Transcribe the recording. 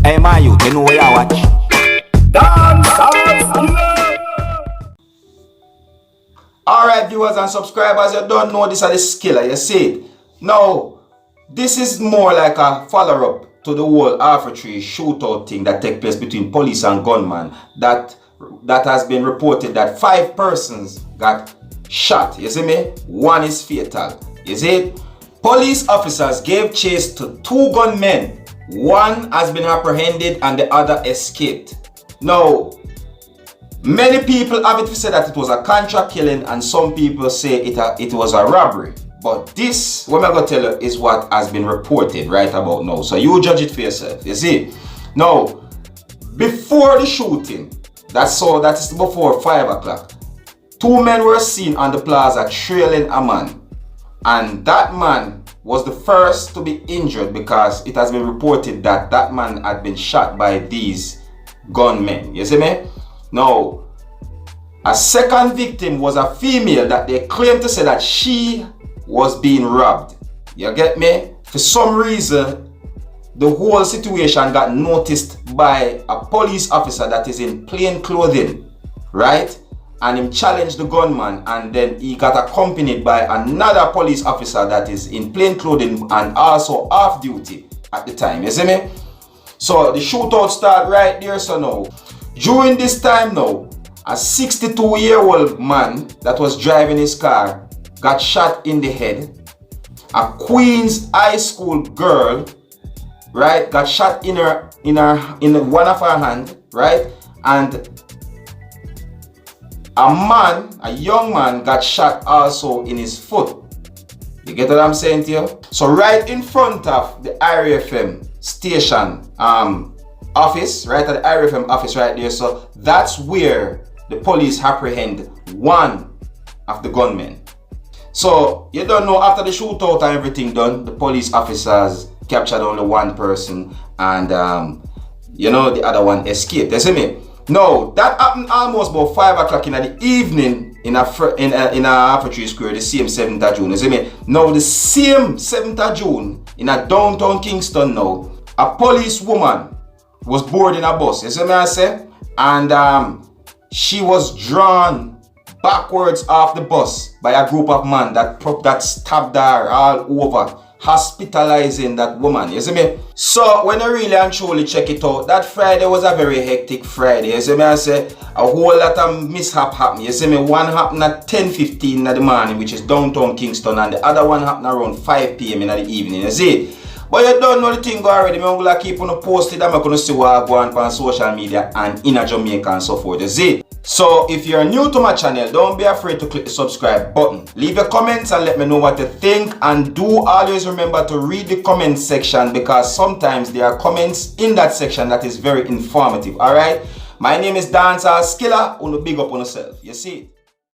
Hey man, you know where you watch? Dancehall. Alright viewers and subscribers, you don't know this is the skiller, you see it? Now, this is more like a follow-up to the whole arbitrary shootout thing that takes place between police and gunmen. That has been reported that 5 persons got shot, you see me? 1 is fatal, you see it? Police officers gave chase to 2 gunmen. 1 has been apprehended and the other escaped. Now, many people have it said that it was a contract killing and some people say it was a robbery. But this, what I'm going to tell you, is what has been reported right about now. So you judge it for yourself, you see. Now, before the shooting, that is before 5 o'clock, 2 men were seen on the plaza trailing a man. And that man was the first to be injured because it has been reported that that man had been shot by these gunmen. You see me? Now, a second victim was a female that they claimed to say that she was being robbed. You get me? For some reason, the whole situation got noticed by a police officer that is in plain clothing, right? And him challenged the gunman, and then he got accompanied by another police officer that is in plain clothing and also off duty at the time, you see me? So the shootout started right there. So now, during this time now, a 62-year-old man that was driving his car got shot in the head. A Queens High School girl, right, got shot in one of her hand, right? And a young man got shot also in his foot. You get what I'm saying to you? So right in front of the IRFM station office, right at the IRFM office right there, so that's where the police apprehend 1 of the gunmen. So you don't know, after the shootout and everything done, the police officers captured only 1 person and you know, the other one escaped. You see me? No, that happened almost about 5 o'clock in the evening in a Arbitrary Square, the same 7th of June. You see me? Now, the same 7th of June in a downtown Kingston now, a police woman was boarding a bus. You see me I say? And she was drawn backwards off the bus by a group of men that stabbed her all over, hospitalizing that woman, you see me? So when you really and truly check it out, that Friday was a very hectic Friday, you see me? I say a whole lot of mishap happened, you see me? One happened at 10:15 in the morning, which is downtown Kingston, and the other one happened around 5 p.m. in the evening, you see? But you don't know the thing already. I'm going to keep on posted and I'm going to see what I go on social media and in Jamaica and so forth, you see? So if you're new to my channel, don't be afraid to click the subscribe button. Leave your comments and let me know what you think, and do always remember to read the comment section because sometimes there are comments in that section that is very informative. Alright, my name is Dancehall Skilla. Big up on yourself, you see.